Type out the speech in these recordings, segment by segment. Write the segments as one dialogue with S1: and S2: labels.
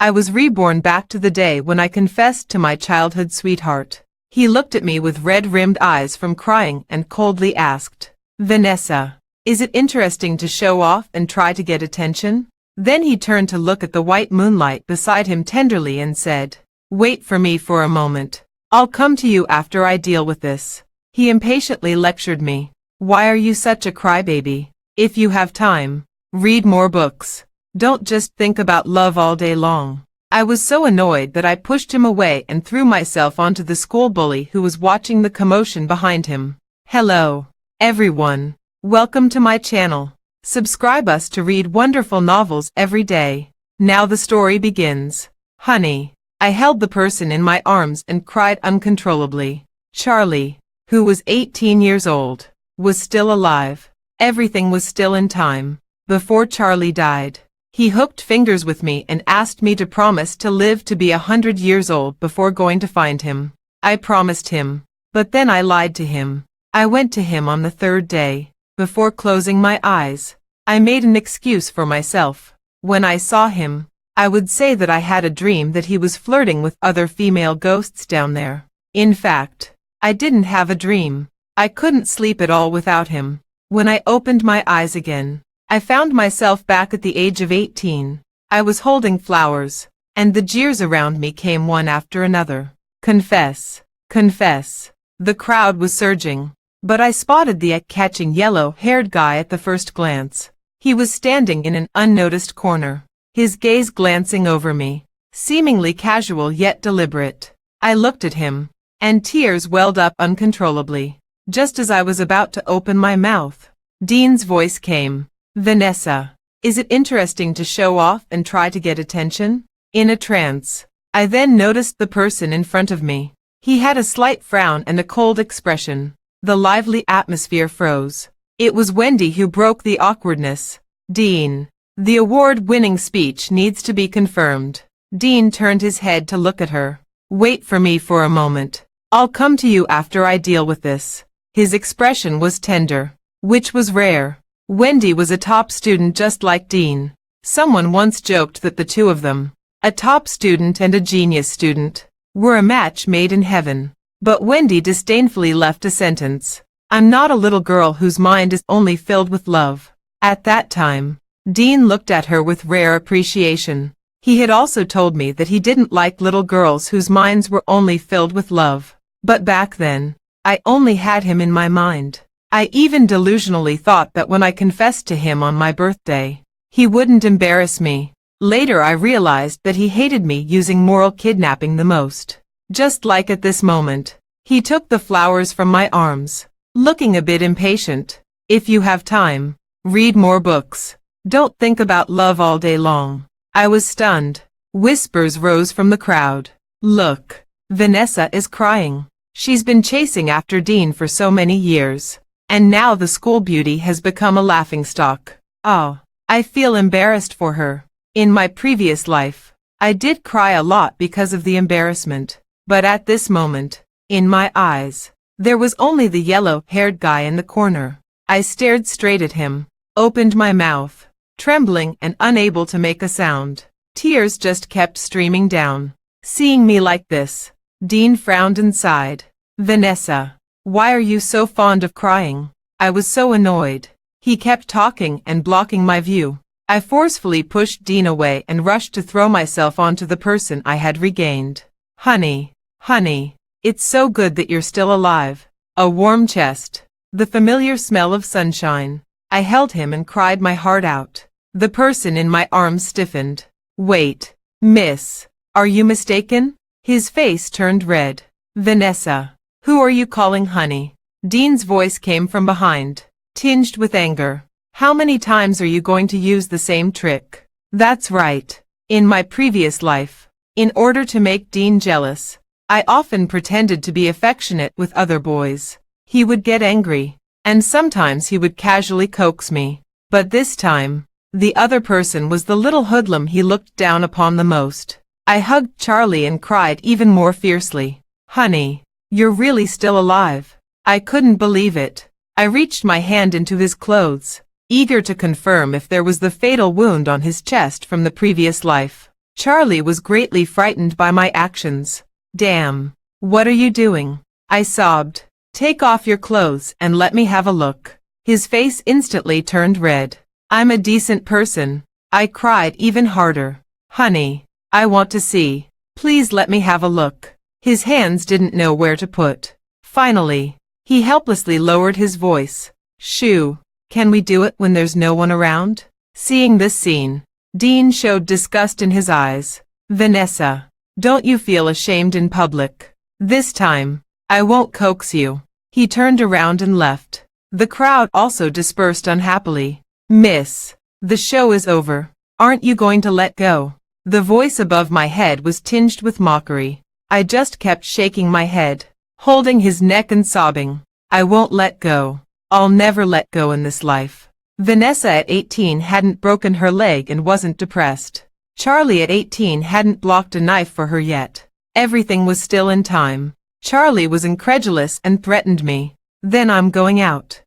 S1: I was reborn back to the day when I confessed to my childhood sweetheart. He looked at me with red-rimmed eyes from crying and coldly asked, "Vanessa, is it interesting to show off and try to get attention?" Then he turned to look at the white moonlight beside him tenderly and said, "Wait for me for a moment. I'll come to you after I deal with this." He impatiently lectured me. "Why are you such a crybaby? If you have time, read more books. Don't just think about love all day long." I was so annoyed that I pushed him away and threw myself onto the school bully who was watching the commotion behind him. Hello, everyone. Welcome to my channel. Subscribe us to read wonderful novels every day. Now the story begins. Honey. I held the person in my arms and cried uncontrollably. Charlie, who was 18 years old, was still alive. Everything was still in time. Before Charlie died, he hooked fingers with me and asked me to promise to live to be 100 years old before going to find him. I promised him, but then I lied to him. I went to him on the third day. Before closing my eyes, I made an excuse for myself. When I saw him, I would say that I had a dream that he was flirting with other female ghosts down there. In fact, I didn't have a dream. I couldn't sleep at all without him. When I opened my eyes again, I found myself back at the age of 18. I was holding flowers, and the jeers around me came one after another. Confess, confess. The crowd was surging, but I spotted the eye-catching yellow-haired guy at the first glance. He was standing in an unnoticed corner, his gaze glancing over me, seemingly casual yet deliberate. I looked at him, and tears welled up uncontrollably. Just as I was about to open my mouth, Dean's voice came. "Vanessa, is it interesting to show off and try to get attention?" In a trance, I then noticed the person in front of me. He had a slight frown and a cold expression. The lively atmosphere froze. It was Wendy who broke the awkwardness. "Dean, the award-winning speech needs to be confirmed." Dean turned his head to look at her. "Wait for me for a moment. I'll come to you after I deal with this." His expression was tender, which was rare. Wendy was a top student just like Dean. Someone once joked that the two of them, a top student and a genius student, were a match made in heaven. But Wendy disdainfully left a sentence. "I'm not a little girl whose mind is only filled with love." At that time, Dean looked at her with rare appreciation. He had also told me that he didn't like little girls whose minds were only filled with love. But back then, I only had him in my mind. I even delusionally thought that when I confessed to him on my birthday, he wouldn't embarrass me. Later I realized that he hated me using moral kidnapping the most. Just like at this moment, he took the flowers from my arms, looking a bit impatient. "If you have time, read more books. Don't think about love all day long." I was stunned. Whispers rose from the crowd. "Look, Vanessa is crying. She's been chasing after Dean for so many years, and now the school beauty has become a laughingstock. Oh, I feel embarrassed for her. In my previous life, I did cry a lot because of the embarrassment. But at this moment, in my eyes, there was only the yellow-haired guy in the corner. I stared straight at him, opened my mouth, trembling and unable to make a sound. Tears just kept streaming down. Seeing me like this, Dean frowned and sighed. "Vanessa, why are you so fond of crying?" I was so annoyed. He kept talking and blocking my view. I forcefully pushed Dean away and rushed to throw myself onto the person I had regained. Honey, it's so good that you're still alive." A warm chest, the familiar smell of sunshine. I held him and cried my heart out. The person in my arms stiffened. "Wait, miss, are you mistaken?" His face turned red. "Vanessa, who are you calling honey?" Dean's voice came from behind, tinged with anger. "How many times are you going to use the same trick?" That's right. In my previous life, in order to make Dean jealous, I often pretended to be affectionate with other boys. He would get angry, and sometimes he would casually coax me. But this time, the other person was the little hoodlum he looked down upon the most. I hugged Charlie and cried even more fiercely. "Honey, you're really still alive." I couldn't believe it. I reached my hand into his clothes, eager to confirm if there was the fatal wound on his chest from the previous life. Charlie was greatly frightened by my actions. Damn. What are you doing? I sobbed. Take off your clothes and let me have a look. His face instantly turned red. I'm a decent person. I cried even harder. Honey, I want to see. Please let me have a look. His hands didn't know where to put. Finally, he helplessly lowered his voice. Shoo, can we do it when there's no one around? Seeing this scene, Dean showed disgust in his eyes. Vanessa, don't you feel ashamed in public? This time, I won't coax you. He turned around and left. The crowd also dispersed unhappily. Miss, the show is over. Aren't you going to let go? The voice above my head was tinged with mockery. I just kept shaking my head, holding his neck and sobbing. I won't let go. I'll never let go in this life. Vanessa at 18 hadn't broken her leg and wasn't depressed. Charlie at 18 hadn't blocked a knife for her yet. Everything was still in time. Charlie was incredulous and threatened me. Then I'm going out.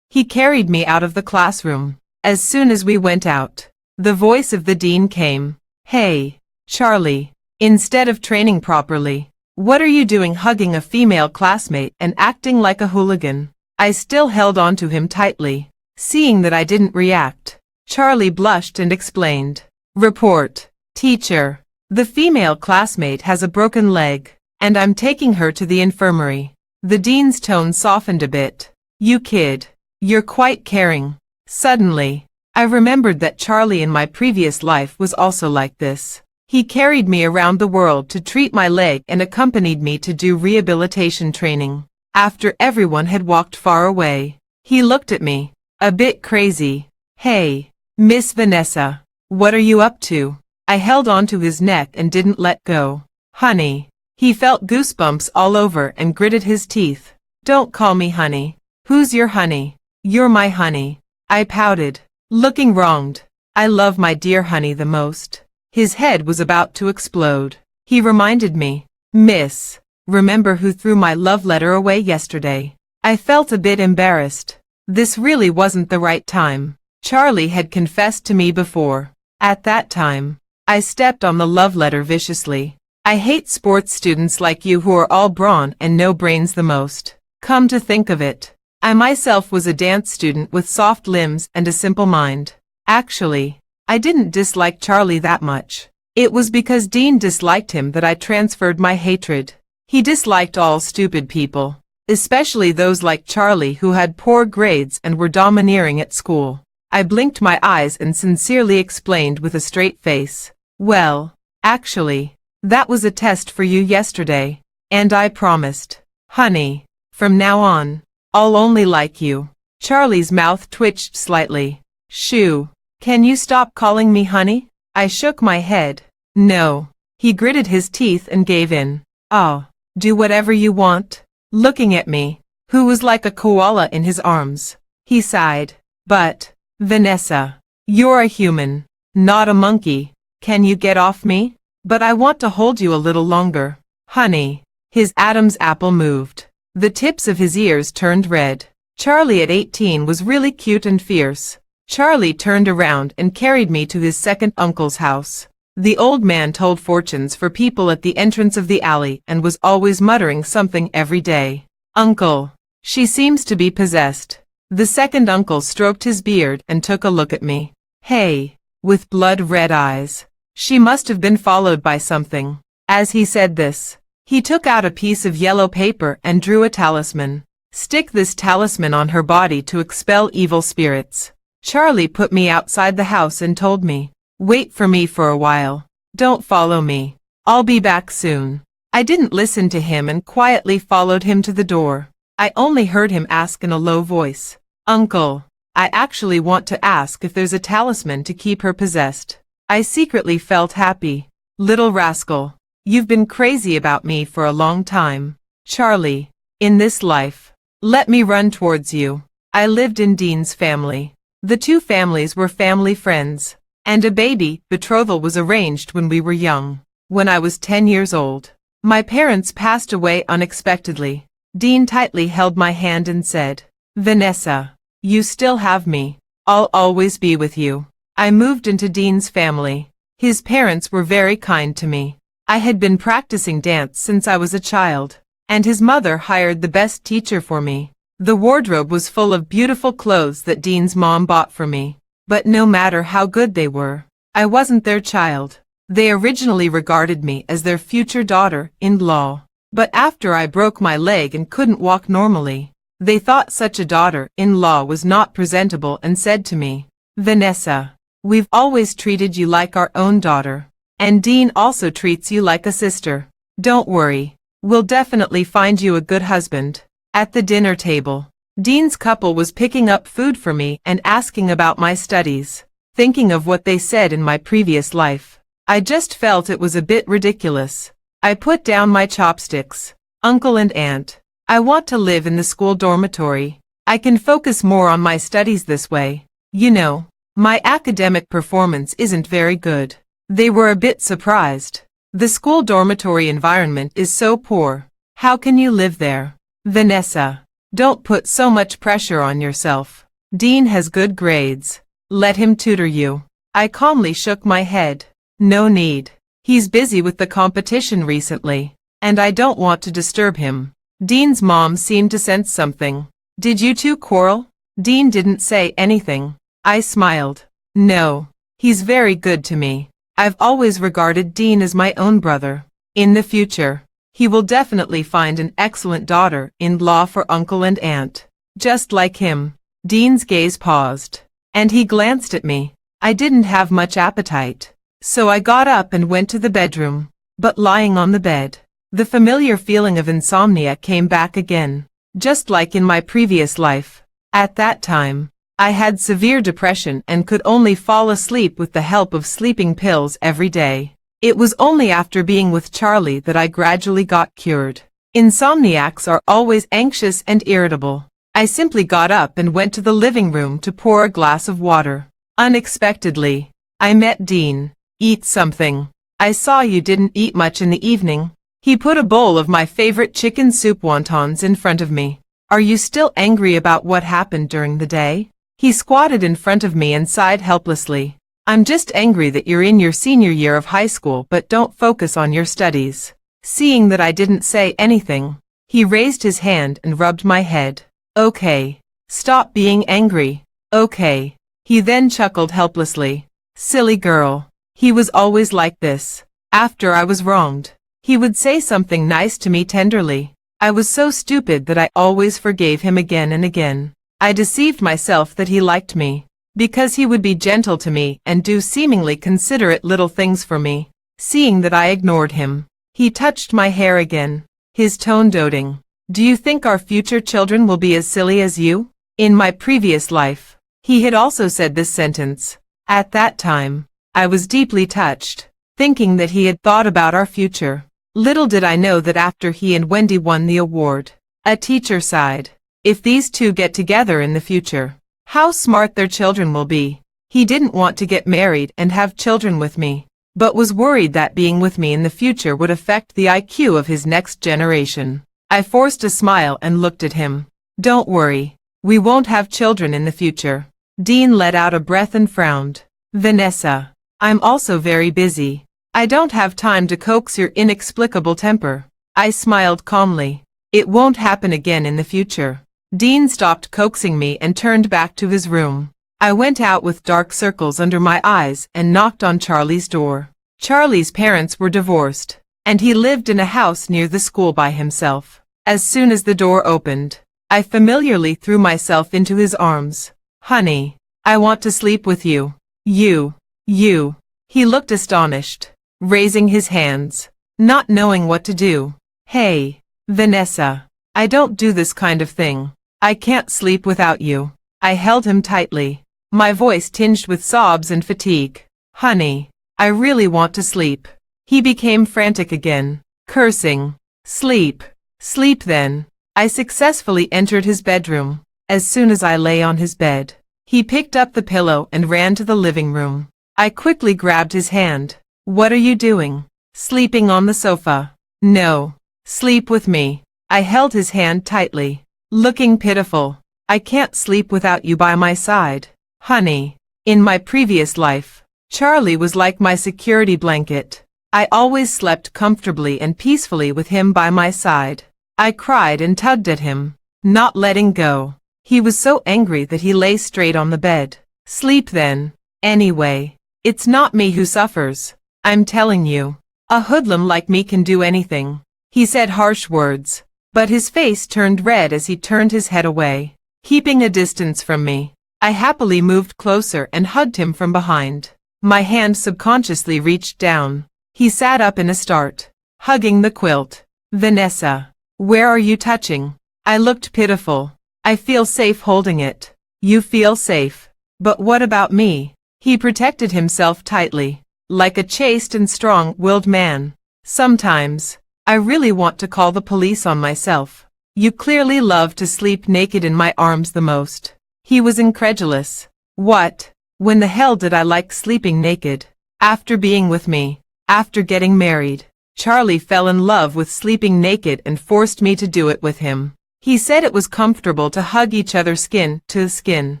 S1: He carried me out of the classroom. As soon as we went out, the voice of the dean came. Hey, Charlie, instead of training properly, what are you doing hugging a female classmate and acting like a hooligan? I still held on to him tightly. Seeing that I didn't react, Charlie blushed and explained. Report, teacher. The female classmate has a broken leg, and I'm taking her to the infirmary. The dean's tone softened a bit. You kid, you're quite caring. Suddenly, I remembered that Charlie in my previous life was also like this. He carried me around the world to treat my leg and accompanied me to do rehabilitation training. After everyone had walked far away, he looked at me, a bit crazy. Hey, Miss Vanessa, what are you up to? I held onto his neck and didn't let go. Honey. He felt goosebumps all over and gritted his teeth. Don't call me honey. Who's your honey? You're my honey. I pouted, looking wronged. I love my dear honey the most. His head was about to explode. He reminded me, Miss, remember who threw my love letter away yesterday? I felt a bit embarrassed. This really wasn't the right time. Charlie had confessed to me before. At that time, I stepped on the love letter viciously. I hate sports students like you who are all brawn and no brains the most. Come to think of it, I myself was a dance student with soft limbs and a simple mind. Actually, I didn't dislike Charlie that much. It was because Dean disliked him that I transferred my hatred. He disliked all stupid people, especially those like Charlie who had poor grades and were domineering at school. I blinked my eyes and sincerely explained with a straight face. Well, actually, that was a test for you yesterday, and I promised. Honey, from now on, I'll only like you. Charlie's mouth twitched slightly. Shoo, can you stop calling me honey? I shook my head. No. He gritted his teeth and gave in. Oh, do whatever you want. Looking at me, who was like a koala in his arms, he sighed. But, Vanessa, you're a human, not a monkey. Can you get off me? But I want to hold you a little longer. Honey. His Adam's apple moved. The tips of his ears turned red. Charlie at 18 was really cute and fierce. Charlie turned around and carried me to his second uncle's house. The old man told fortunes for people at the entrance of the alley and was always muttering something every day. Uncle, she seems to be possessed. The second uncle stroked his beard and took a look at me. Hey, with blood-red eyes. She must have been followed by something. As he said this, he took out a piece of yellow paper and drew a talisman. Stick this talisman on her body to expel evil spirits. Charlie put me outside the house and told me, wait for me for a while. Don't follow me. I'll be back soon. I didn't listen to him and quietly followed him to the door. I only heard him ask in a low voice, Uncle, I actually want to ask if there's a talisman to keep her possessed. I secretly felt happy. Little rascal, you've been crazy about me for a long time. Charlie, in this life, let me run towards you. I lived in Dean's family. The two families were family friends, and a baby betrothal was arranged when we were young. When I was 10 years old, my parents passed away unexpectedly. Dean tightly held my hand and said, Vanessa, you still have me. I'll always be with you. I moved into Dean's family. His parents were very kind to me. I had been practicing dance since I was a child, and his mother hired the best teacher for me. The wardrobe was full of beautiful clothes that Dean's mom bought for me. But no matter how good they were, I wasn't their child. They originally regarded me as their future daughter-in-law. But after I broke my leg and couldn't walk normally, they thought such a daughter-in-law was not presentable and said to me, "Vanessa, we've always treated you like our own daughter, and Dean also treats you like a sister. Don't worry, we'll definitely find you a good husband." At the dinner table, Dean's couple was picking up food for me and asking about my studies. Thinking of what they said in my previous life, I just felt it was a bit ridiculous. I put down my chopsticks. "Uncle and Aunt, I want to live in the school dormitory. I can focus more on my studies this way. You know, my academic performance isn't very good." They were a bit surprised. "The school dormitory environment is so poor. How can you live there?" "Vanessa, don't put so much pressure on yourself. Dean has good grades. Let him tutor you." I calmly shook my head. "No need. He's busy with the competition recently, and I don't want to disturb him." Dean's mom seemed to sense something. "Did you two quarrel?" Dean didn't say anything. I smiled. "No. He's very good to me. I've always regarded Dean as my own brother. In the future, he will definitely find an excellent daughter-in-law for Uncle and Aunt, just like him." Dean's gaze paused, and he glanced at me. I didn't have much appetite, so I got up and went to the bedroom. But lying on the bed, the familiar feeling of insomnia came back again, just like in my previous life. At that time, I had severe depression and could only fall asleep with the help of sleeping pills every day. It was only after being with Charlie that I gradually got cured. Insomniacs are always anxious and irritable. I simply got up and went to the living room to pour a glass of water. Unexpectedly, I met Dean. "Eat something. I saw you didn't eat much in the evening." He put a bowl of my favorite chicken soup wontons in front of me. "Are you still angry about what happened during the day?" He squatted in front of me and sighed helplessly. "I'm just angry that you're in your senior year of high school but don't focus on your studies." Seeing that I didn't say anything, he raised his hand and rubbed my head. "Okay. Stop being angry. Okay." He then chuckled helplessly. "Silly girl." He was always like this. After I was wronged, he would say something nice to me tenderly. I was so stupid that I always forgave him again and again. I deceived myself that he liked me, because he would be gentle to me and do seemingly considerate little things for me. Seeing that I ignored him, he touched my hair again, his tone doting. "Do you think our future children will be as silly as you?" In my previous life, he had also said this sentence. At that time, I was deeply touched, thinking that he had thought about our future. Little did I know that after he and Wendy won the award, a teacher sighed. If these two get together in the future, how smart their children will be. He didn't want to get married and have children with me, but was worried that being with me in the future would affect the IQ of his next generation. I forced a smile and looked at him. "Don't worry, we won't have children in the future." Dean let out a breath and frowned. "Vanessa, I'm also very busy. I don't have time to coax your inexplicable temper." I smiled calmly. "It won't happen again in the future." Dean stopped coaxing me and turned back to his room. I went out with dark circles under my eyes and knocked on Charlie's door. Charlie's parents were divorced, and he lived in a house near the school by himself. As soon as the door opened, I familiarly threw myself into his arms. "Honey, I want to sleep with you." You. He looked astonished, raising his hands, not knowing what to do. "Hey, Vanessa, I don't do this kind of thing. I can't sleep without you." I held him tightly, my voice tinged with sobs and fatigue. "Honey, I really want to sleep." He became frantic again, cursing. "Sleep. Sleep then." I successfully entered his bedroom. As soon as I lay on his bed, he picked up the pillow and ran to the living room. I quickly grabbed his hand. "What are you doing?" "Sleeping on the sofa." "No. Sleep with me." I held his hand tightly, looking pitiful. "I can't sleep without you by my side. Honey, in my previous life, Charlie was like my security blanket. I always slept comfortably and peacefully with him by my side. I cried and tugged at him, not letting go. He was so angry that he lay straight on the bed. Sleep then. Anyway, it's not me who suffers. I'm telling you. A hoodlum like me can do anything. He said harsh words, but his face turned red as he turned his head away, keeping a distance from me. I happily moved closer and hugged him from behind. My hand subconsciously reached down. He sat up in a start, hugging the quilt. Vanessa, where are you touching? I looked pitiful. I feel safe holding it. You feel safe. But what about me? He protected himself tightly, like a chaste and strong-willed man. Sometimes, I really want to call the police on myself. You clearly love to sleep naked in my arms the most. He was incredulous. What? When the hell did I like sleeping naked? After being with me, after getting married, Charlie fell in love with sleeping naked and forced me to do it with him. He said it was comfortable to hug each other skin to skin.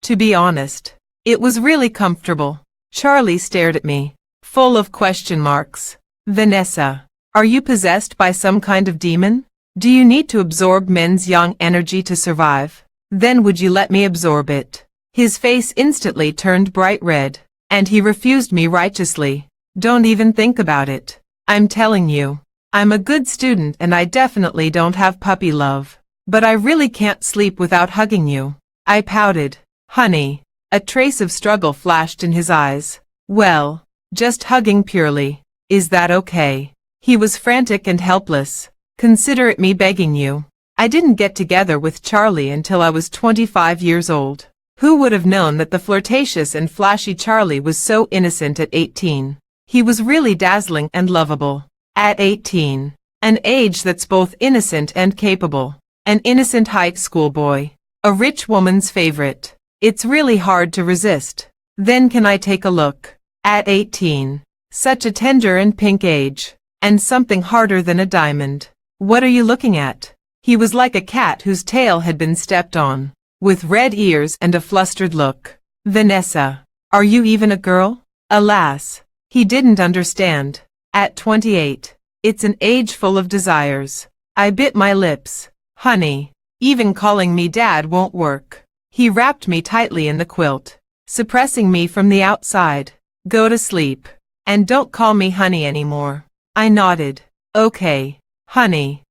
S1: To be honest, it was really comfortable. Charlie stared at me, full of question marks. Vanessa, are you possessed by some kind of demon? Do you need to absorb men's young energy to survive? Then would you let me absorb it? His face instantly turned bright red, and he refused me righteously. Don't even think about it. I'm telling you, I'm a good student and I definitely don't have puppy love. But I really can't sleep without hugging you. I pouted. Honey. A trace of struggle flashed in his eyes. Well, just hugging purely. Is that okay? He was frantic and helpless. Consider it me begging you. I didn't get together with Charlie until I was 25 years old. Who would have known that the flirtatious and flashy Charlie was so innocent at 18? He was really dazzling and lovable. At 18. An age that's both innocent and capable. An innocent high school boy. A rich woman's favorite. It's really hard to resist. Then can I take a look? At 18. Such a tender and pink age. And something harder than a diamond. What are you looking at? He was like a cat whose tail had been stepped on, with red ears and a flustered look. Vanessa, are you even a girl? Alas, he didn't understand. At 28. It's an age full of desires. I bit my lips. Honey, even calling me dad won't work. He wrapped me tightly in the quilt, suppressing me from the outside. Go to sleep. And don't call me honey anymore. I nodded. Okay, honey.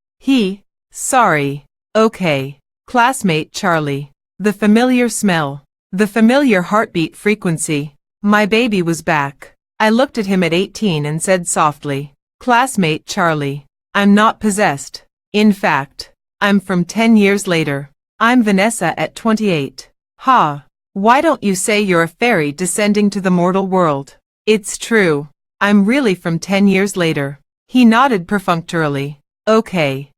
S1: Sorry. Okay. Classmate Charlie. The familiar smell. The familiar heartbeat frequency. My baby was back. I looked at him at 18 and said softly, Classmate Charlie. I'm not possessed. In fact, I'm from 10 years later. I'm Vanessa at 28. Ha! Why don't you say you're a fairy descending to the mortal world? It's true. I'm really from 10 years later. He nodded perfunctorily. Okay.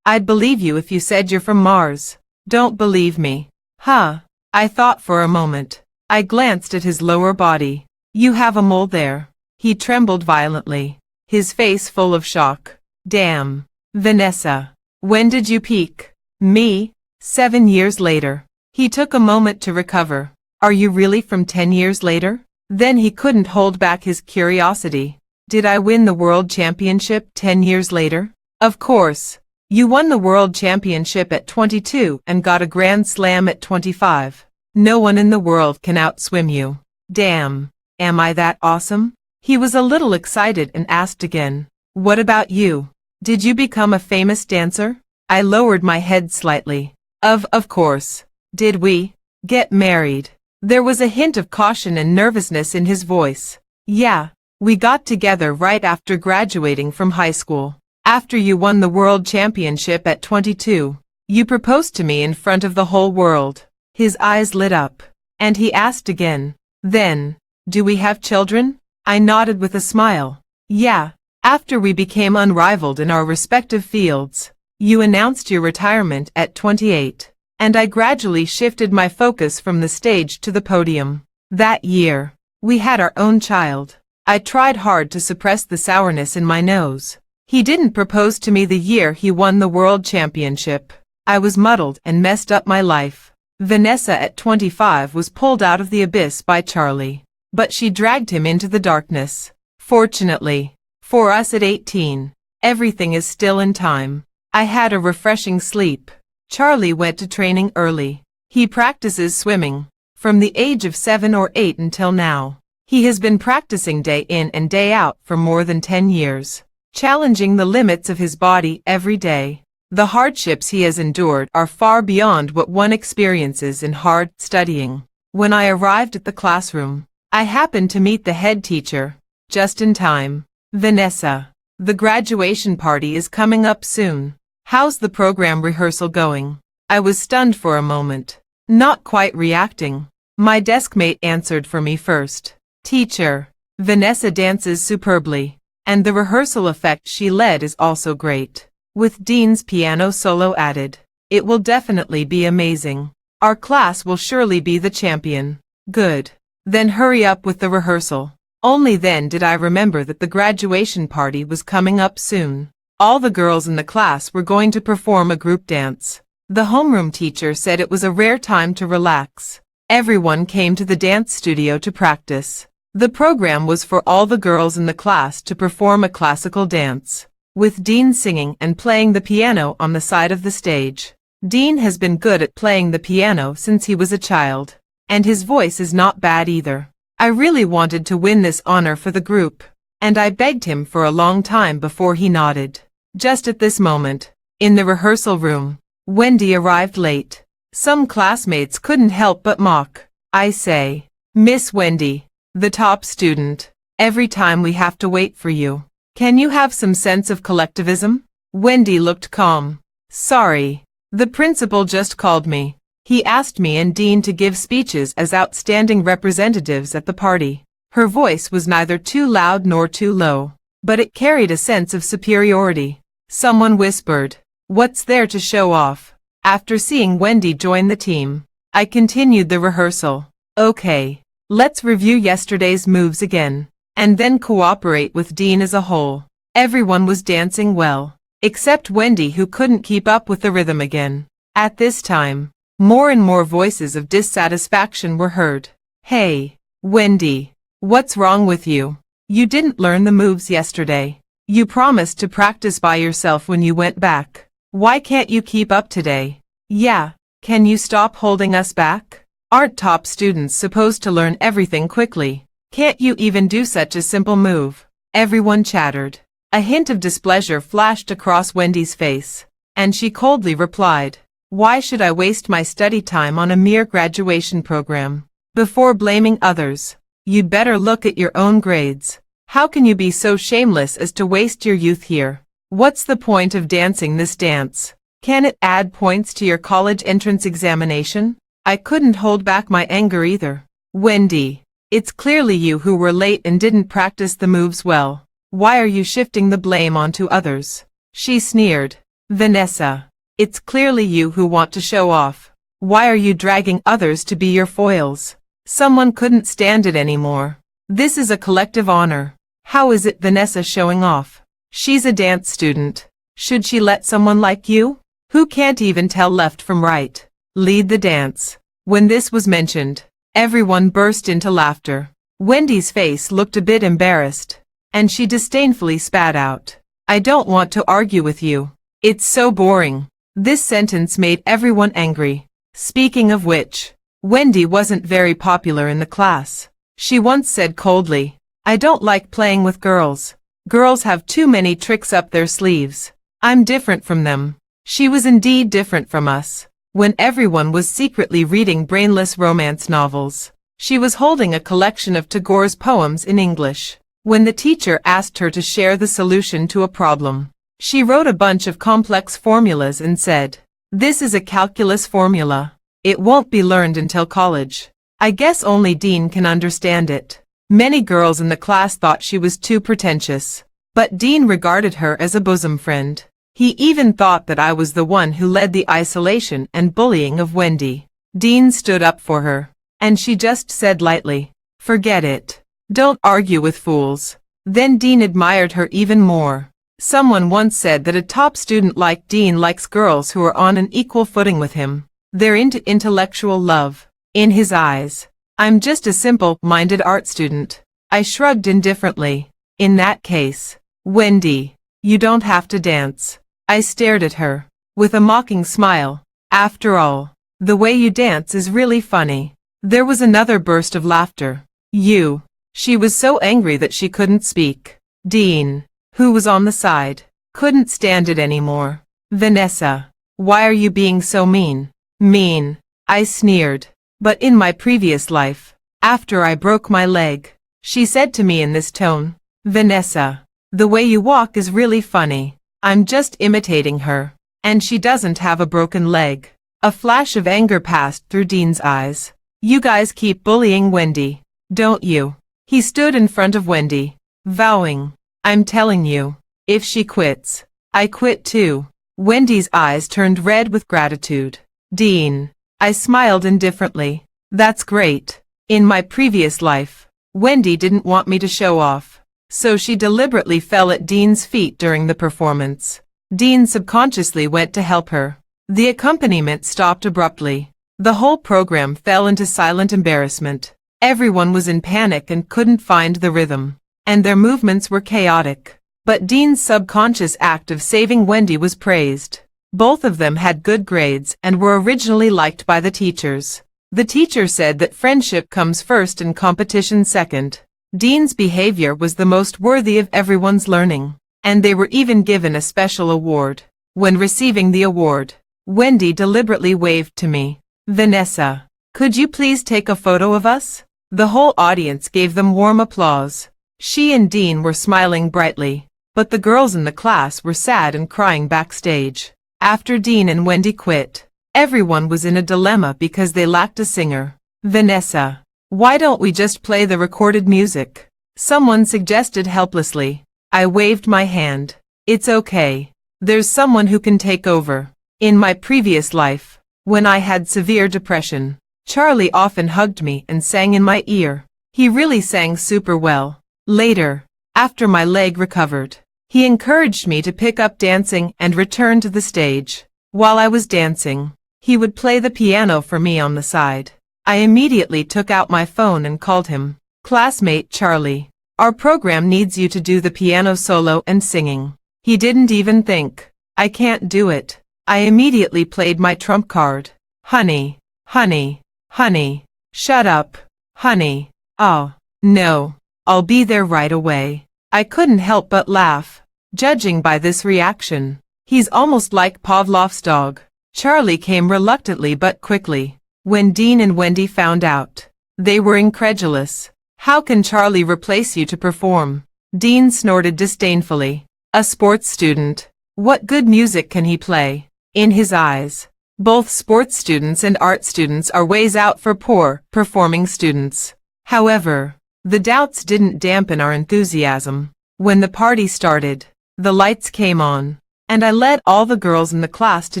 S1: I'd believe you if you said you're from Mars. Don't believe me. Huh. I thought for a moment. I glanced at his lower body. You have a mole there. He trembled violently, his face full of shock. Damn. Vanessa. When did you peak? Me? 7 years later. He took a moment to recover. Are you really from 10 years later? Then he couldn't hold back his curiosity. Did I win the world championship 10 years later? Of course. You won the world championship at 22 and got a grand slam at 25. No one in the world can outswim you. Damn. Am I that awesome? He was a little excited and asked again. What about you? Did you become a famous dancer? I lowered my head slightly. Of course. Did we get married? There was a hint of caution and nervousness in his voice. Yeah, we got together right after graduating from high school. After you won the world championship at 22, you proposed to me in front of the whole world. His eyes lit up, and he asked again. Then, do we have children? I nodded with a smile. Yeah, after we became unrivaled in our respective fields. You announced your retirement at 28, and I gradually shifted my focus from the stage to the podium. That year, we had our own child. I tried hard to suppress the sourness in my nose. He didn't propose to me the year he won the world championship. I was muddled and messed up my life. Vanessa at 25 was pulled out of the abyss by Charlie. but she dragged him into the darkness. Fortunately, for us at 18, everything is still in time. I had a refreshing sleep. Charlie went to training early. He practices swimming from the age of 7 or 8 until now. He has been practicing day in and day out for more than 10 years, challenging the limits of his body every day. The hardships he has endured are far beyond what one experiences in hard studying. When I arrived at the classroom, I happened to meet the head teacher, just in time. Vanessa, the graduation party is coming up soon. How's the program rehearsal going? I was stunned for a moment, not quite reacting. My deskmate answered for me first. Teacher, Vanessa dances superbly, and the rehearsal effect she led is also great. With Dean's piano solo added, it will definitely be amazing. Our class will surely be the champion. Good. Then hurry up with the rehearsal. Only then did I remember that the graduation party was coming up soon. All the girls in the class were going to perform a group dance. The homeroom teacher said it was a rare time to relax. Everyone came to the dance studio to practice. The program was for all the girls in the class to perform a classical dance, with Dean singing and playing the piano on the side of the stage. Dean has been good at playing the piano since he was a child, and his voice is not bad either. I really wanted to win this honor for the group, and I begged him for a long time before he nodded. Just at this moment, in the rehearsal room, Wendy arrived late. Some classmates couldn't help but mock. I say, Miss Wendy, the top student, every time we have to wait for you. Can you have some sense of collectivism? Wendy looked calm. Sorry, the principal just called me. He asked me and Dean to give speeches as outstanding representatives at the party. Her voice was neither too loud nor too low, but it carried a sense of superiority. Someone whispered, "What's there to show off?" After seeing Wendy join the team, I continued the rehearsal. Okay, let's review yesterday's moves again, and then cooperate with Dean as a whole. Everyone was dancing well, except Wendy, who couldn't keep up with the rhythm again. At this time, more and more voices of dissatisfaction were heard. Hey, Wendy, what's wrong with you? You didn't learn the moves yesterday. You promised to practice by yourself when you went back. Why can't you keep up today? Yeah, can you stop holding us back? Aren't top students supposed to learn everything quickly? Can't you even do such a simple move? Everyone chattered. A hint of displeasure flashed across Wendy's face, and she coldly replied, "Why should I waste my study time on a mere graduation program? Before blaming others, you'd better look at your own grades. How can you be so shameless as to waste your youth here? What's the point of dancing this dance? Can it add points to your college entrance examination?" I couldn't hold back my anger either. Wendy, it's clearly you who were late and didn't practice the moves well. Why are you shifting the blame onto others? She sneered. Vanessa, it's clearly you who want to show off. Why are you dragging others to be your foils? Someone couldn't stand it anymore. This is a collective honor. How is it Vanessa showing off? She's a dance student. Should she let someone like you, who can't even tell left from right, lead the dance? When this was mentioned, everyone burst into laughter. Wendy's face looked a bit embarrassed, and she disdainfully spat out, "I don't want to argue with you. It's so boring." This sentence made everyone angry. Speaking of which, Wendy wasn't very popular in the class. She once said coldly, "I don't like playing with girls. Girls have too many tricks up their sleeves. I'm different from them." She was indeed different from us. When everyone was secretly reading brainless romance novels, she was holding a collection of Tagore's poems in English. When the teacher asked her to share the solution to a problem, she wrote a bunch of complex formulas and said, "This is a calculus formula. It won't be learned until college. I guess only Dean can understand it." Many girls in the class thought she was too pretentious, but Dean regarded her as a bosom friend. He even thought that I was the one who led the isolation and bullying of Wendy. Dean stood up for her, and she just said lightly, "Forget it. Don't argue with fools." Then Dean admired her even more. Someone once said that a top student like Dean likes girls who are on an equal footing with him. They're into intellectual love. In his eyes, I'm just a simple-minded art student. I shrugged indifferently. In that case, Wendy, you don't have to dance. I stared at her, with a mocking smile. After all, the way you dance is really funny. There was another burst of laughter. You. She was so angry that she couldn't speak. Dean, who was on the side, couldn't stand it anymore. Vanessa, why are you being so mean? Mean, I sneered. But in my previous life, after I broke my leg, she said to me in this tone, Vanessa, the way you walk is really funny. I'm just imitating her. And she doesn't have a broken leg. A flash of anger passed through Dean's eyes. You guys keep bullying Wendy, don't you? He stood in front of Wendy, vowing, I'm telling you, if she quits, I quit too. Wendy's eyes turned red with gratitude. Dean, I smiled indifferently. That's great. In my previous life, Wendy didn't want me to show off, so she deliberately fell at Dean's feet during the performance. Dean subconsciously went to help her. The accompaniment stopped abruptly. The whole program fell into silent embarrassment. Everyone was in panic and couldn't find the rhythm, and their movements were chaotic. But Dean's subconscious act of saving Wendy was praised. Both of them had good grades and were originally liked by the teachers. The teacher said that friendship comes first and competition second. Dean's behavior was the most worthy of everyone's learning, and they were even given a special award. When receiving the award, Wendy deliberately waved to me. Vanessa, could you please take a photo of us? The whole audience gave them warm applause. She and Dean were smiling brightly, but the girls in the class were sad and crying backstage. After Dean and Wendy quit, everyone was in a dilemma because they lacked a singer. Vanessa, why don't we just play the recorded music? Someone suggested helplessly. I waved my hand. It's okay. There's someone who can take over. In my previous life, when I had severe depression, Charlie often hugged me and sang in my ear. He really sang super well. Later, after my leg recovered, he encouraged me to pick up dancing and return to the stage. While I was dancing, he would play the piano for me on the side. I immediately took out my phone and called him. Classmate Charlie, our program needs you to do the piano solo and singing. He didn't even think. I can't do it. I immediately played my trump card. Honey, honey, honey, shut up, honey. Oh, no, I'll be there right away. I couldn't help but laugh, judging by this reaction. He's almost like Pavlov's dog. Charlie came reluctantly but quickly. When Dean and Wendy found out, they were incredulous. How can Charlie replace you to perform? Dean snorted disdainfully. A sports student. What good music can he play? In his eyes, both sports students and art students are ways out for poor, performing students. However, the doubts didn't dampen our enthusiasm. When the party started, the lights came on, and I led all the girls in the class to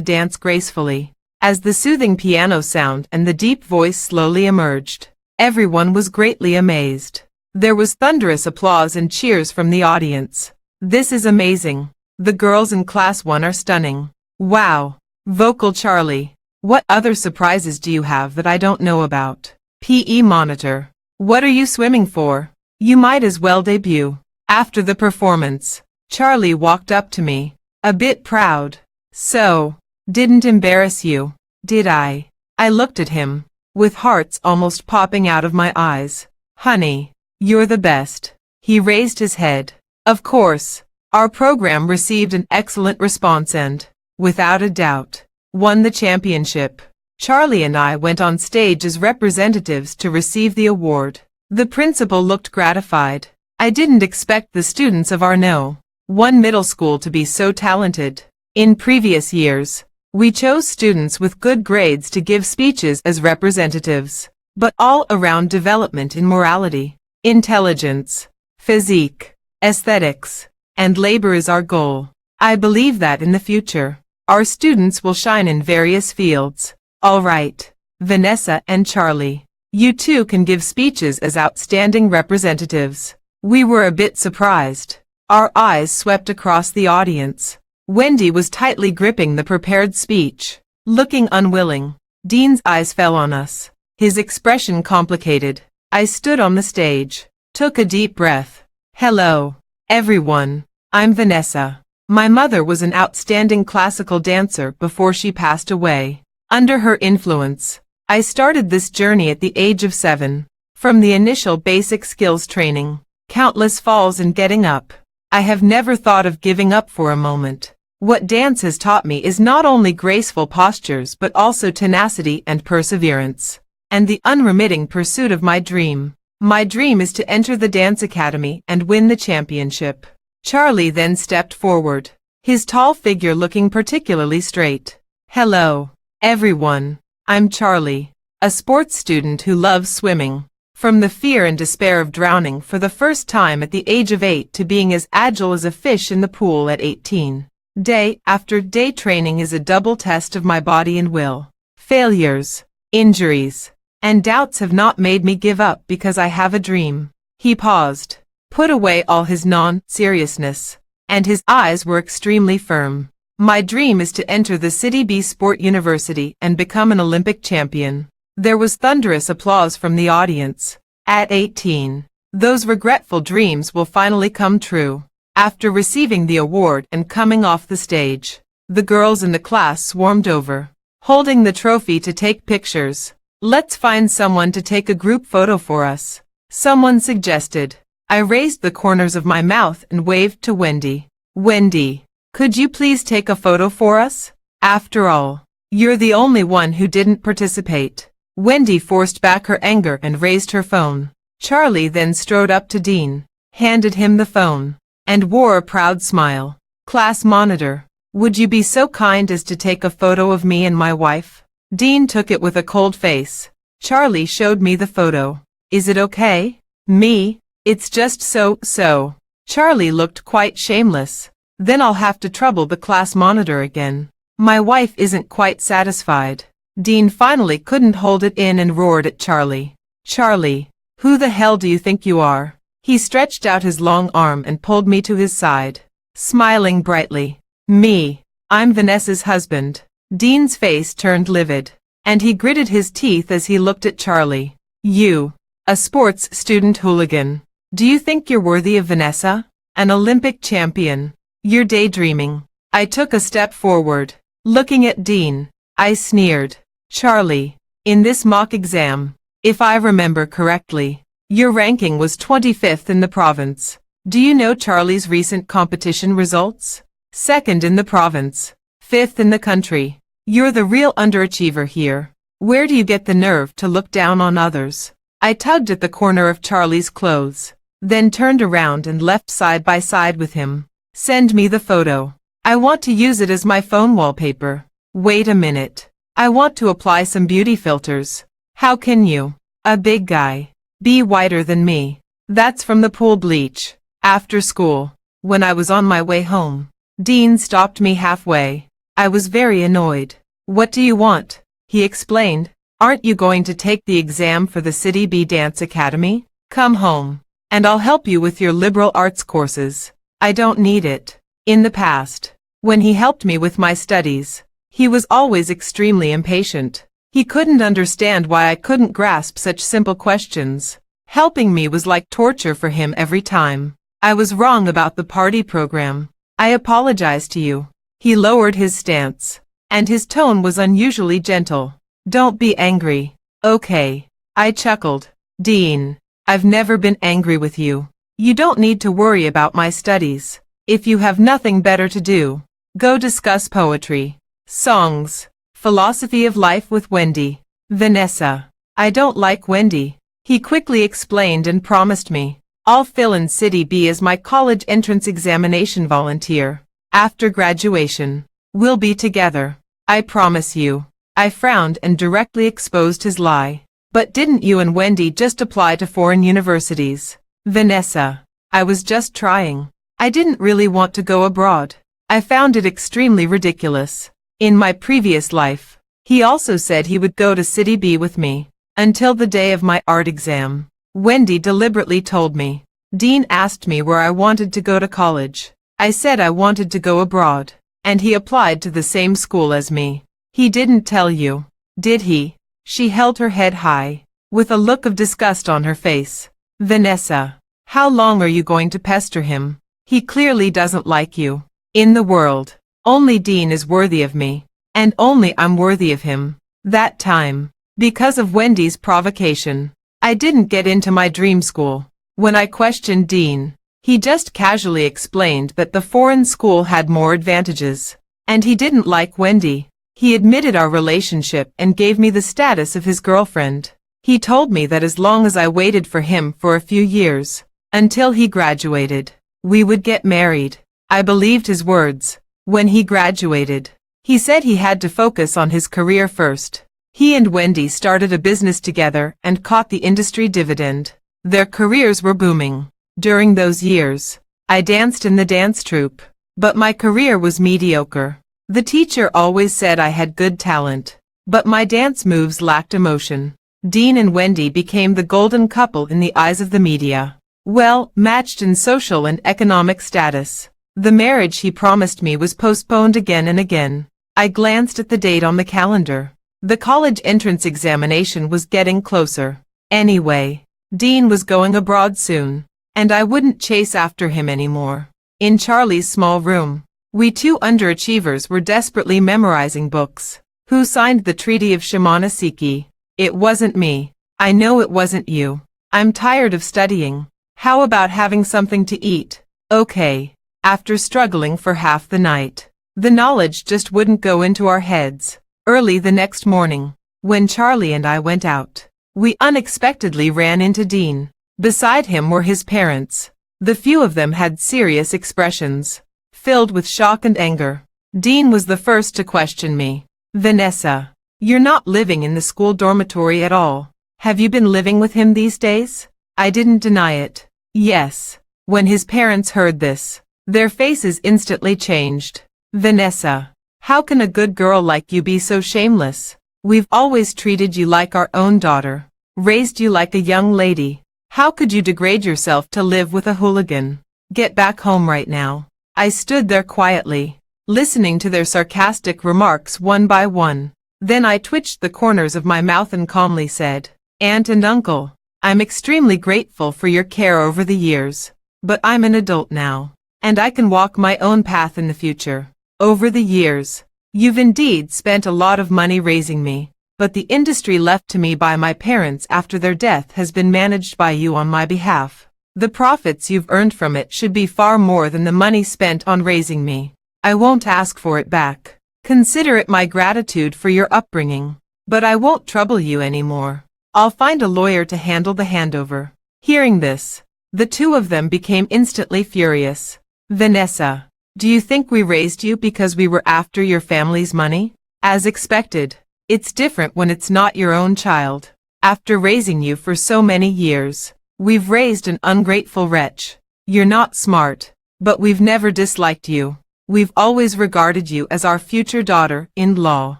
S1: dance gracefully. As the soothing piano sound and the deep voice slowly emerged, everyone was greatly amazed. There was thunderous applause and cheers from the audience. This is amazing. The girls in Class 1 are stunning. Wow. Vocal Charlie. What other surprises do you have that I don't know about? PE monitor. What are you swimming for? You might as well debut. After the performance, Charlie walked up to me, a bit proud. So, didn't embarrass you, did I? I looked at him, with hearts almost popping out of my eyes. Honey, you're the best. He raised his head. Of course, our program received an excellent response and, without a doubt, won the championship. Charlie and I went on stage as representatives to receive the award. The principal looked gratified. I didn't expect the students of our No. 1 middle school to be so talented. In previous years, we chose students with good grades to give speeches as representatives, but all-around development in morality, intelligence, physique, aesthetics, and labor is our goal. I believe that in the future, our students will shine in various fields. All right, Vanessa and Charlie, you two can give speeches as outstanding representatives. We were a bit surprised. Our eyes swept across the audience. Wendy was tightly gripping the prepared speech, looking unwilling. Dean's eyes fell on us. his expression complicated. I stood on the stage, took a deep breath. Hello, everyone. I'm Vanessa. My mother was an outstanding classical dancer before she passed away. Under her influence, I started this journey at the age of 7. From the initial basic skills training, countless falls and getting up, I have never thought of giving up for a moment. What dance has taught me is not only graceful postures but also tenacity and perseverance, and the unremitting pursuit of my dream. My dream is to enter the dance academy and win the championship. Charlie then stepped forward, his tall figure looking particularly straight. Hello, everyone. I'm Charlie, a sports student who loves swimming. From the fear and despair of drowning for the first time at the age of 8 to being as agile as a fish in the pool at 18. Day after day training is a double test of my body and will. Failures, injuries, and doubts have not made me give up because I have a dream. He paused, put away all his non-seriousness, and his eyes were extremely firm. My dream is to enter the City B Sport University and become an Olympic champion. There was thunderous applause from the audience. At 18, those regretful dreams will finally come true. After receiving the award and coming off the stage, the girls in the class swarmed over, holding the trophy to take pictures. Let's find someone to take a group photo for us, someone suggested. I raised the corners of my mouth and waved to Wendy. Wendy, could you please take a photo for us? After all, you're the only one who didn't participate. Wendy forced back her anger and raised her phone. Charlie then strode up to Dean, handed him the phone, and wore a proud smile. Class monitor, would you be so kind as to take a photo of me and my wife? Dean took it with a cold face. Charlie showed me the photo. Is it okay? Me? It's just so. Charlie looked quite shameless. Then I'll have to trouble the class monitor again. My wife isn't quite satisfied. Dean finally couldn't hold it in and roared at Charlie. Charlie, who the hell do you think you are? He stretched out his long arm and pulled me to his side, smiling brightly. Me, I'm Vanessa's husband. Dean's face turned livid, and he gritted his teeth as he looked at Charlie. You, a sports student hooligan. Do you think you're worthy of Vanessa? An Olympic champion. You're daydreaming. I took a step forward, looking at Dean. I sneered. Charlie, in this mock exam, if I remember correctly, your ranking was 25th in the province. Do you know Charlie's recent competition results? 2nd in the province, 5th in the country. You're the real underachiever here. Where do you get the nerve to look down on others? I tugged at the corner of Charlie's clothes, then turned around and left side by side with him. Send me the photo. I want to use it as my phone wallpaper. Wait a minute. I want to apply some beauty filters. How can you, a big guy, be whiter than me? That's from the pool bleach. After school, when I was on my way home, Dean stopped me halfway. I was very annoyed. What do you want? He explained. Aren't you going to take the exam for the City B Dance Academy? Come home, and I'll help you with your liberal arts courses. I don't need it. In the past, when he helped me with my studies, he was always extremely impatient. He couldn't understand why I couldn't grasp such simple questions. Helping me was like torture for him every time. I was wrong about the party program. I apologize to you. He lowered his stance, and his tone was unusually gentle. Don't be angry, okay? I chuckled. Dean, I've never been angry with you. You don't need to worry about my studies. If you have nothing better to do, go discuss poetry, songs, philosophy of life with Wendy. Vanessa, I don't like Wendy. He quickly explained and promised me. I'll fill in City B as my college entrance examination volunteer. After graduation, we'll be together. I promise you. I frowned and directly exposed his lie. But didn't you and Wendy just apply to foreign universities? Vanessa, I was just trying. I didn't really want to go abroad. I found it extremely ridiculous. In my previous life, he also said he would go to City B with me, until the day of my art exam. Wendy deliberately told me. Dean asked me where I wanted to go to college. I said I wanted to go abroad, and he applied to the same school as me. He didn't tell you, did he? She held her head high, with a look of disgust on her face. Vanessa, how long are you going to pester him? He clearly doesn't like you. In the world, only Dean is worthy of me, and only I'm worthy of him. That time, because of Wendy's provocation, I didn't get into my dream school. When I questioned Dean, he just casually explained that the foreign school had more advantages, and he didn't like Wendy. He admitted our relationship and gave me the status of his girlfriend. He told me that as long as I waited for him for a few years, until he graduated, we would get married. I believed his words. When he graduated, he said he had to focus on his career first. He and Wendy started a business together and caught the industry dividend. Their careers were booming. During those years, I danced in the dance troupe, but my career was mediocre. The teacher always said I had good talent, but my dance moves lacked emotion. Dean and Wendy became the golden couple in the eyes of the media. Well, matched in social and economic status. The marriage he promised me was postponed again and again. I glanced at the date on the calendar. The college entrance examination was getting closer. Anyway, Dean was going abroad soon, and I wouldn't chase after him anymore. In Charlie's small room, we two underachievers were desperately memorizing books. Who signed the Treaty of Shimonoseki? It wasn't me. I know it wasn't you. I'm tired of studying. How about having something to eat? Okay. After struggling for half the night, the knowledge just wouldn't go into our heads. Early the next morning, when Charlie and I went out, we unexpectedly ran into Dean. Beside him were his parents. The few of them had serious expressions, filled with shock and anger. Dean was the first to question me. Vanessa, you're not living in the school dormitory at all. Have you been living with him these days? I didn't deny it. Yes. When his parents heard this, their faces instantly changed. Vanessa, how can a good girl like you be so shameless? We've always treated you like our own daughter, raised you like a young lady. How could you degrade yourself to live with a hooligan? Get back home right now. I stood there quietly, listening to their sarcastic remarks one by one. Then I twitched the corners of my mouth and calmly said, Aunt and Uncle, I'm extremely grateful for your care over the years, but I'm an adult now, and I can walk my own path in the future. Over the years, you've indeed spent a lot of money raising me, but the industry left to me by my parents after their death has been managed by you on my behalf. The profits you've earned from it should be far more than the money spent on raising me. I won't ask for it back. Consider it my gratitude for your upbringing. But I won't trouble you anymore. I'll find a lawyer to handle the handover. Hearing this, the two of them became instantly furious. Vanessa, do you think we raised you because we were after your family's money? As expected, it's different when it's not your own child. After raising you for so many years, we've raised an ungrateful wretch. You're not smart, but we've never disliked you. We've always regarded you as our future daughter-in-law.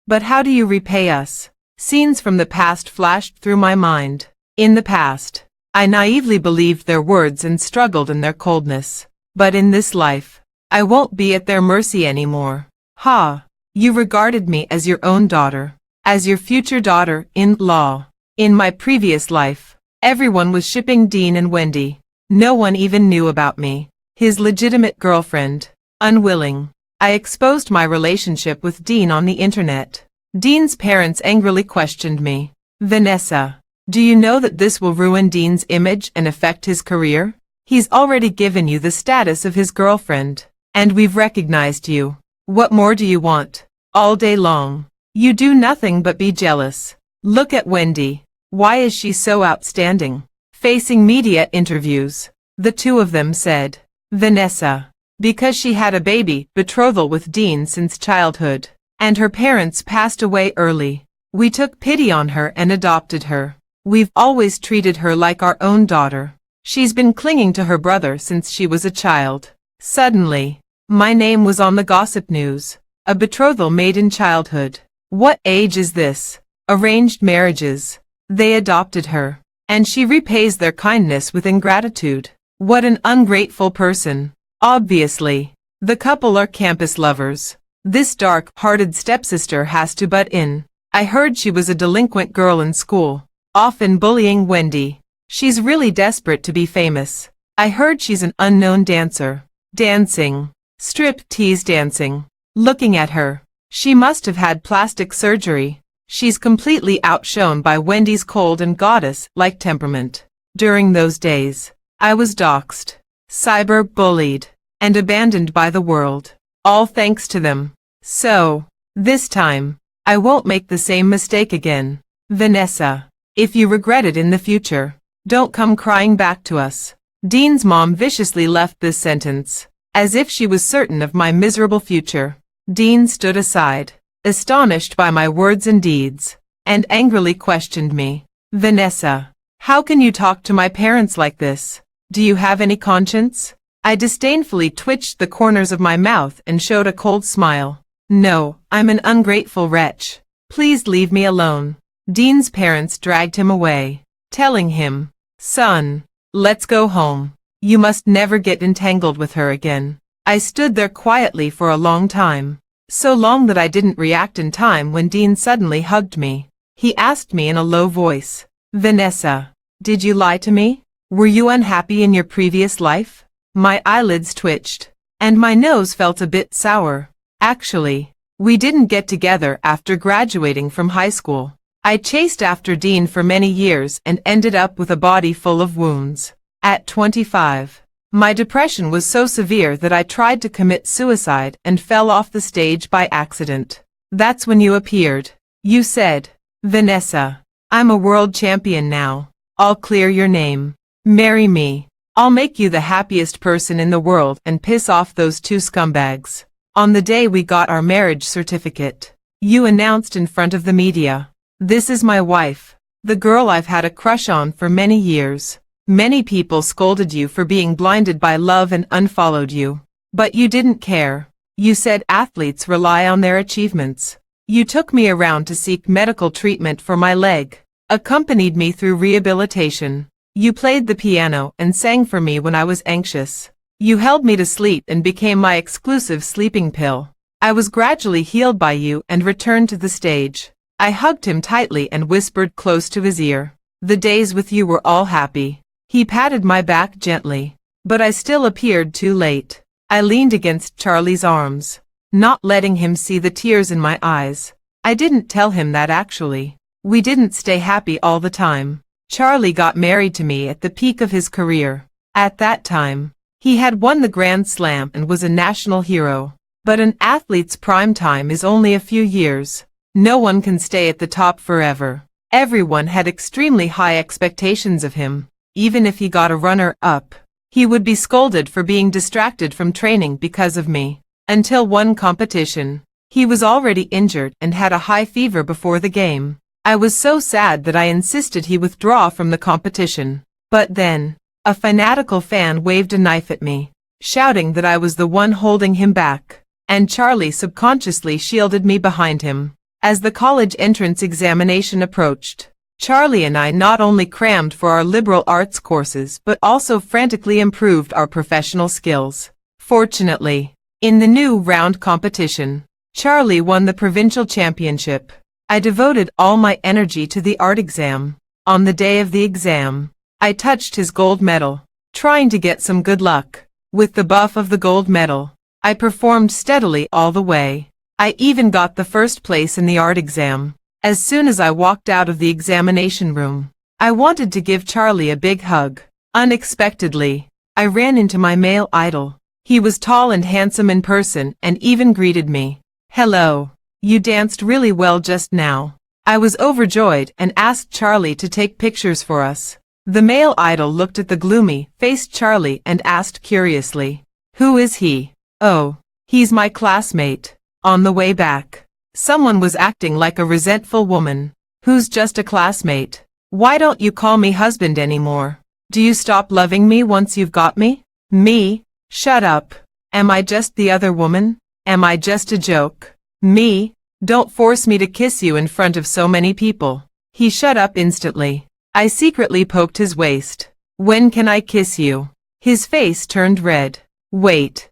S1: But how do you repay us? Scenes from the past flashed through my mind. In the past, I naively believed their words and struggled in their coldness. But in this life, I won't be at their mercy anymore. Ha! You regarded me as your own daughter, as your future daughter-in-law. In my previous life, everyone was shipping Dean and Wendy. No one even knew about me, his legitimate girlfriend. Unwilling, I exposed my relationship with Dean on the internet. Dean's parents angrily questioned me. Vanessa, do you know that this will ruin Dean's image and affect his career? He's already given you the status of his girlfriend, and we've recognized you. What more do you want? All day long, you do nothing but be jealous. Look at Wendy. Why is she so outstanding? Facing media interviews, the two of them said, Vanessa, because she had a baby betrothal with Dean since childhood, and her parents passed away early. We took pity on her and adopted her. We've always treated her like our own daughter. She's been clinging to her brother since she was a child. Suddenly, my name was on the gossip news. A betrothal made in childhood. What age is this? Arranged marriages. They adopted her, and she repays their kindness with ingratitude. What an ungrateful person. Obviously, the couple are campus lovers. This dark-hearted stepsister has to butt in. I heard she was a delinquent girl in school, often bullying Wendy. She's really desperate to be famous. I heard she's an unknown dancer. Dancing. Strip-tease dancing. Looking at her. She must have had plastic surgery. She's completely outshone by Wendy's cold and goddess-like temperament. During those days, I was doxxed, cyber-bullied, and abandoned by the world. All thanks to them. So, this time, I won't make the same mistake again. Vanessa, if you regret it in the future, don't come crying back to us. Dean's mom viciously left this sentence, as if she was certain of my miserable future. Dean stood aside, astonished by my words and deeds, and angrily questioned me. Vanessa, how can you talk to my parents like this? Do you have any conscience? I disdainfully twitched the corners of my mouth and showed a cold smile. No, I'm an ungrateful wretch. Please leave me alone. Dean's parents dragged him away, telling him, "Son, let's go home. You must never get entangled with her again." I stood there quietly for a long time, so long that I didn't react in time when Dean suddenly hugged me. He asked me in a low voice, "Vanessa, did you lie to me? Were you unhappy in your previous life?" My eyelids twitched, and my nose felt a bit sour. Actually, we didn't get together after graduating from high school. I chased after Dean for many years and ended up with a body full of wounds. At 25, my depression was so severe that I tried to commit suicide and fell off the stage by accident. That's when you appeared. You said, "Vanessa, I'm a world champion now. I'll clear your name. Marry me. I'll make you the happiest person in the world and piss off those two scumbags." On the day we got our marriage certificate, you announced in front of the media, "This is my wife, the girl I've had a crush on for many years." Many people scolded you for being blinded by love and unfollowed you. But you didn't care. You said athletes rely on their achievements. You took me around to seek medical treatment for my leg, accompanied me through rehabilitation. You played the piano and sang for me when I was anxious. You held me to sleep and became my exclusive sleeping pill. I was gradually healed by you and returned to the stage. I hugged him tightly and whispered close to his ear. The days with you were all happy. He patted my back gently, but I still appeared too late. I leaned against Charlie's arms, not letting him see the tears in my eyes. I didn't tell him that actually. We didn't stay happy all the time. Charlie got married to me at the peak of his career. At that time, he had won the Grand Slam and was a national hero. But an athlete's prime time is only a few years. No one can stay at the top forever. Everyone had extremely high expectations of him. Even if he got a runner-up, he would be scolded for being distracted from training because of me. Until one competition, he was already injured and had a high fever before the game. I was so sad that I insisted he withdraw from the competition. But then, a fanatical fan waved a knife at me, shouting that I was the one holding him back, and Charlie subconsciously shielded me behind him. As the college entrance examination approached, Charlie and I not only crammed for our liberal arts courses but also frantically improved our professional skills. Fortunately, in the new round competition, Charlie won the provincial championship. I devoted all my energy to the art exam. On the day of the exam, I touched his gold medal, trying to get some good luck. With the buff of the gold medal, I performed steadily all the way. I even got the first place in the art exam. As soon as I walked out of the examination room, I wanted to give Charlie a big hug. Unexpectedly, I ran into my male idol. He was tall and handsome in person and even greeted me. "Hello. You danced really well just now." I was overjoyed and asked Charlie to take pictures for us. The male idol looked at the gloomy-faced Charlie and asked curiously, "Who is he?" "Oh, he's my classmate." On the way back, someone was acting like a resentful woman. "Who's just a classmate? Why don't you call me husband anymore? Do you stop loving me once you've got me?" "Me? Shut up. Am I just the other woman? Am I just a joke? Me? Don't force me to kiss you in front of so many people." He shut up instantly. I secretly poked his waist. "When can I kiss you?" His face turned red. Wait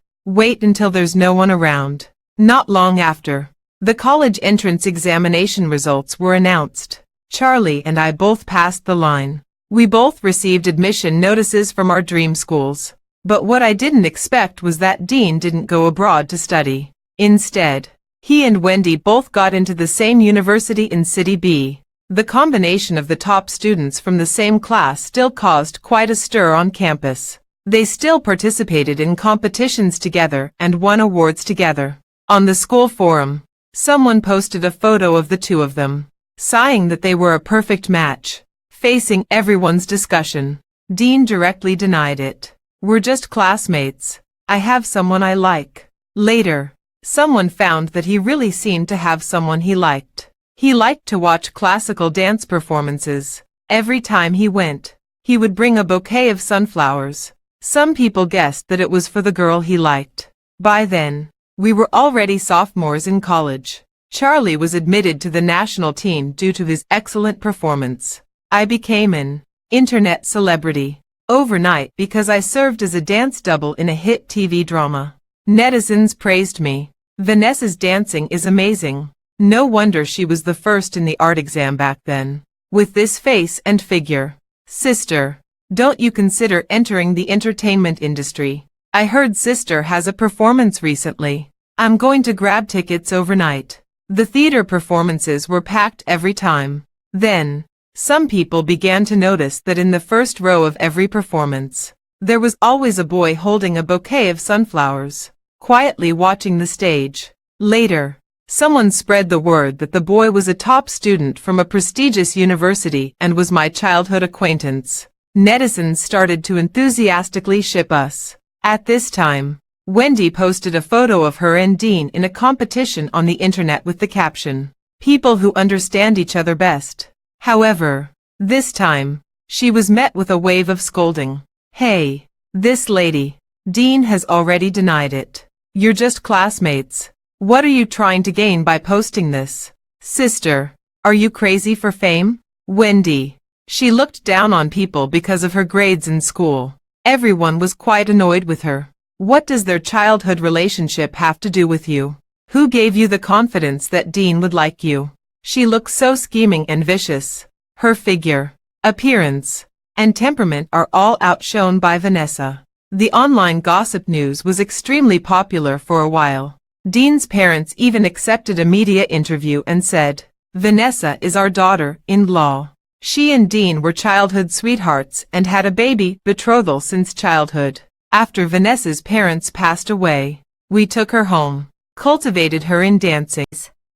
S1: until there's no one around." Not long after, The college entrance examination results were announced. Charlie and I both passed the line. We both received admission notices from our dream schools. But what I didn't expect was that Dean didn't go abroad to study. Instead, he and Wendy both got into the same university in City B. The combination of the top students from the same class still caused quite a stir on campus. They still participated in competitions together and won awards together. On the school forum, someone posted a photo of the two of them, sighing that they were a perfect match. Facing everyone's discussion, Dean directly denied it. "We're just classmates. I have someone I like." Later, someone found that he really seemed to have someone he liked. He liked to watch classical dance performances. Every time he went, he would bring a bouquet of sunflowers. Some people guessed that it was for the girl he liked. By then, we were already sophomores in college. Charlie was admitted to the national team due to his excellent performance. I became an internet celebrity overnight because I served as a dance double in a hit TV drama. Netizens praised me. "Vanessa's dancing is amazing. No wonder she was the first in the art exam back then. With this face and figure. Sister, don't you consider entering the entertainment industry? I heard Sister has a performance recently. I'm going to grab tickets overnight." The theater performances were packed every time. Then, some people began to notice that in the first row of every performance, there was always a boy holding a bouquet of sunflowers, quietly watching the stage. Later, someone spread the word that the boy was a top student from a prestigious university and was my childhood acquaintance. Netizens started to enthusiastically ship us. At this time, Wendy posted a photo of her and Dean in a competition on the internet with the caption, "People who understand each other best." However, this time, she was met with a wave of scolding. "Hey, this lady, Dean has already denied it. You're just classmates. What are you trying to gain by posting this? Sister, are you crazy for fame?" Wendy. She looked down on people because of her grades in school. Everyone was quite annoyed with her. "What does their childhood relationship have to do with you? Who gave you the confidence that Dean would like you?" She looked so scheming and vicious. Her figure, appearance, and temperament are all outshone by Vanessa. The online gossip news was extremely popular for a while. Dean's parents even accepted a media interview and said, "Vanessa is our daughter-in-law. She and Dean were childhood sweethearts and had a baby betrothal since childhood. After Vanessa's parents passed away, we took her home, cultivated her in dancing."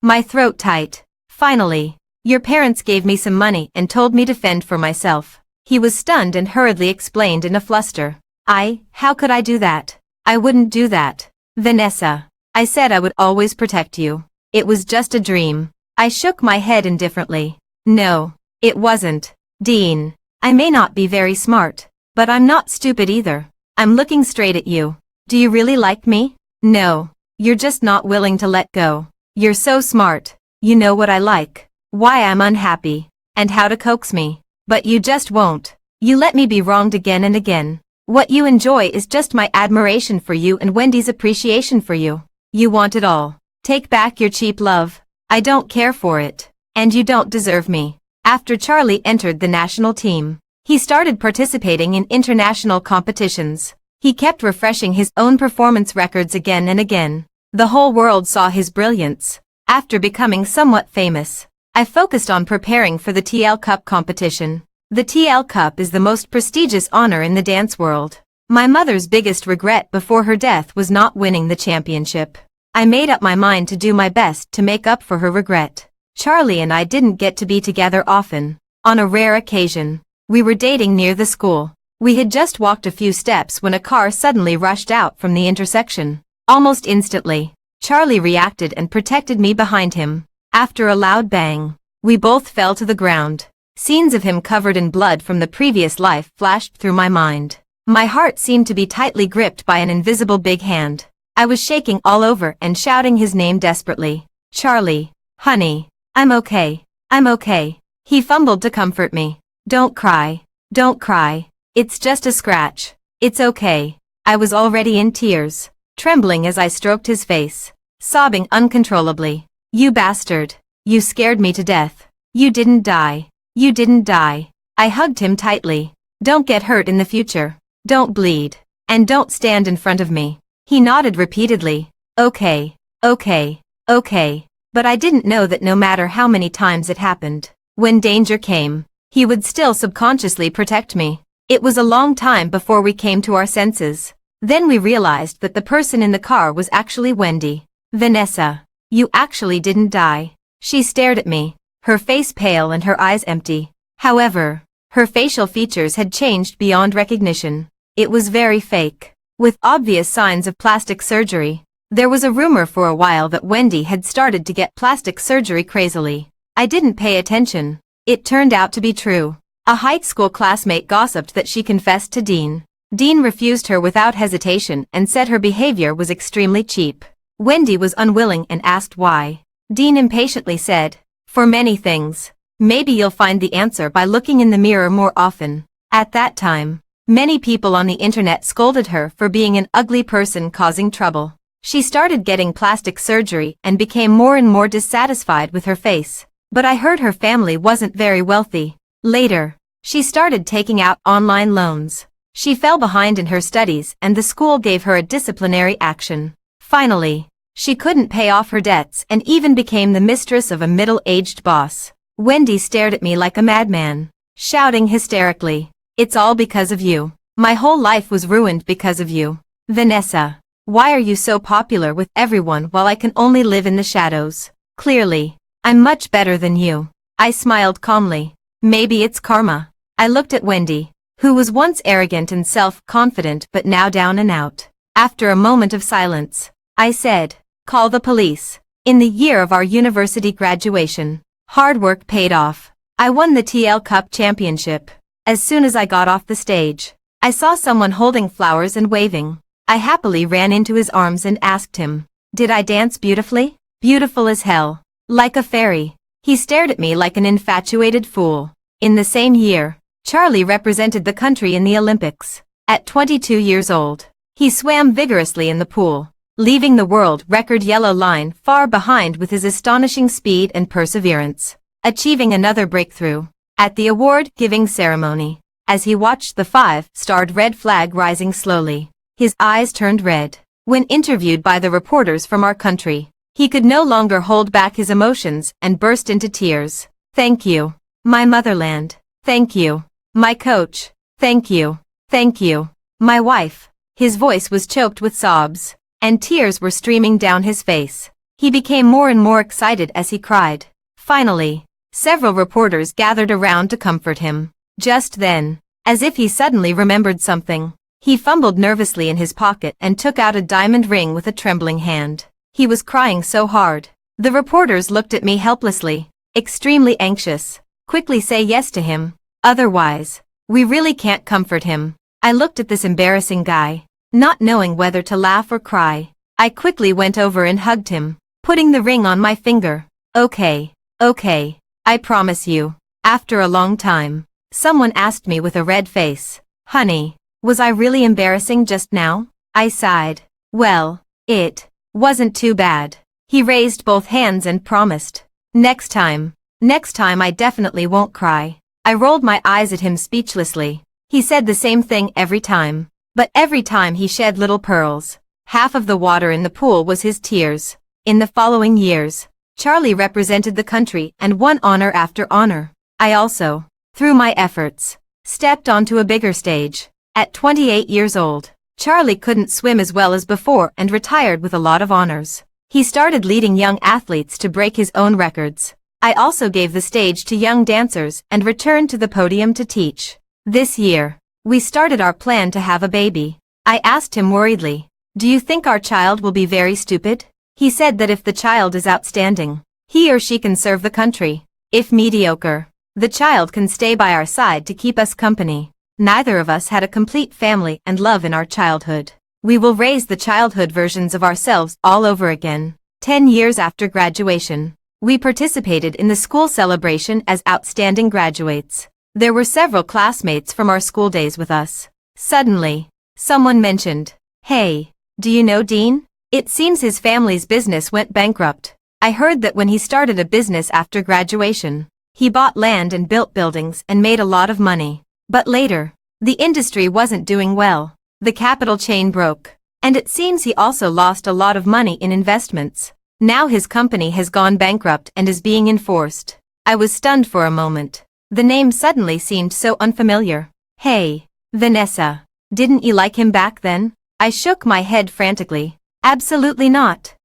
S2: My throat tight. "Finally, your parents gave me some money and told me to fend for myself." He was stunned and hurriedly explained in a fluster. How could I do that? I wouldn't do that. Vanessa, I said I would always protect you. It was just a dream." I shook my head indifferently. "No, it wasn't. Dean, I may not be very smart, but I'm not stupid either. I'm looking straight at you. Do you really like me? No, you're just not willing to let go. You're so smart. You know what I like, why I'm unhappy, and how to coax me. But you just won't. You let me be wronged again and again. What you enjoy is just my admiration for you and Wendy's appreciation for you. You want it all. Take back your cheap love. I don't care for it. And you don't deserve me." After Charlie entered the national team, he started participating in international competitions. He kept refreshing his own performance records again and again. The whole world saw his brilliance. After becoming somewhat famous, I focused on preparing for the TL Cup competition. The TL Cup is the most prestigious honor in the dance world. My mother's biggest regret before her death was not winning the championship. I made up my mind to do my best to make up for her regret. Charlie and I didn't get to be together often. On a rare occasion, we were dating near the school. We had just walked a few steps when a car suddenly rushed out from the intersection. Almost instantly, Charlie reacted and protected me behind him. After a loud bang, we both fell to the ground. Scenes of him covered in blood from the previous life flashed through my mind. My heart seemed to be tightly gripped by an invisible big hand. I was shaking all over and shouting his name desperately. "Charlie, honey, I'm okay. I'm okay." He fumbled to comfort me. Don't cry. It's just a scratch. It's okay." I was already in tears, trembling as I stroked his face, sobbing uncontrollably. You bastard. You scared me to death. You didn't die. You didn't die. I hugged him tightly. Don't get hurt in the future. Don't bleed. And don't stand in front of me. He nodded repeatedly. Okay, okay, okay. But I didn't know that no matter how many times it happened, when danger came, he would still subconsciously protect me. It was a long time before we came to our senses. Then we realized that the person in the car was actually Wendy. Vanessa, you actually didn't die. She stared at me, her face pale and her eyes empty. However, her facial features had changed beyond recognition. It was very fake, with obvious signs of plastic surgery. There was a rumor for a while that Wendy had started to get plastic surgery crazily. I didn't pay attention. It turned out to be true. A high school classmate gossiped that she confessed to Dean. Dean refused her without hesitation and said her behavior was extremely cheap. Wendy was unwilling and asked why. Dean impatiently said, "For many things. Maybe you'll find the answer by looking in the mirror more often." At that time, many people on the internet scolded her for being an ugly person causing trouble. She started getting plastic surgery and became more and more dissatisfied with her face. But I heard her family wasn't very wealthy. Later, she started taking out online loans. She fell behind in her studies and the school gave her a disciplinary action. Finally, she couldn't pay off her debts and even became the mistress of a middle-aged boss. Wendy stared at me like a madman, shouting hysterically, "It's all because of you. My whole life was ruined because of you. Vanessa, why are you so popular with everyone while I can only live in the shadows? Clearly, I'm much better than you." I smiled calmly. Maybe it's karma. I looked at Wendy, who was once arrogant and self-confident but now down and out. After a moment of silence, I said, "Call the police." In the year of our university graduation, hard work paid off. I won the TL Cup championship. As soon as I got off the stage, I saw someone holding flowers and waving. I happily ran into his arms and asked him, "Did I dance beautifully?" "Beautiful as hell. Like a fairy." He stared at me like an infatuated fool. In the same year, Charlie represented the country in the Olympics. At 22 years old, he swam vigorously in the pool, leaving the world record yellow line far behind with his astonishing speed and perseverance, achieving another breakthrough. At the award-giving ceremony, as he watched the 5-starred red flag rising slowly, his eyes turned red. When interviewed by the reporters from our country, he could no longer hold back his emotions and burst into tears. "Thank you, my motherland. Thank you, my coach. Thank you. Thank you, my wife." His voice was choked with sobs, and tears were streaming down his face. He became more and more excited as he cried. Finally, several reporters gathered around to comfort him. Just then, as if he suddenly remembered something, he fumbled nervously in his pocket and took out a diamond ring with a trembling hand. He was crying so hard. The reporters looked at me helplessly, extremely anxious. "Quickly say yes to him. Otherwise, we really can't comfort him." I looked at this embarrassing guy, not knowing whether to laugh or cry. I quickly went over and hugged him, putting the ring on my finger. Okay, I promise you." After a long time, someone asked me with a red face, "Honey, was I really embarrassing just now?" I sighed. "Well, it wasn't too bad." He raised both hands and promised, Next time I definitely won't cry." I rolled my eyes at him speechlessly. He said the same thing every time, but every time he shed little pearls. Half of the water in the pool was his tears. In the following years, Charlie represented the country and won honor after honor. I also, through my efforts, stepped onto a bigger stage. At 28 years old, Charlie couldn't swim as well as before and retired with a lot of honors. He started leading young athletes to break his own records. I also gave the stage to young dancers and returned to the podium to teach. This year, we started our plan to have a baby. I asked him worriedly, "Do you think our child will be very stupid?" He said that if the child is outstanding, he or she can serve the country. If mediocre, the child can stay by our side to keep us company. Neither of us had a complete family and love in our childhood. We will raise the childhood versions of ourselves all over again. 10 years after graduation, we participated in the school celebration as outstanding graduates. There were several classmates from our school days with us. Suddenly, someone mentioned, "Hey, do you know Dean? It seems his family's business went bankrupt." I heard that when he started a business after graduation, he bought land and built buildings and made a lot of money. But later, the industry wasn't doing well. The capital chain broke. And it seems he also lost a lot of money in investments. Now his company has gone bankrupt and is being enforced. I was stunned for a moment. The name suddenly seemed so unfamiliar. Hey, Vanessa, didn't you like him back then? I shook my head frantically. Absolutely not.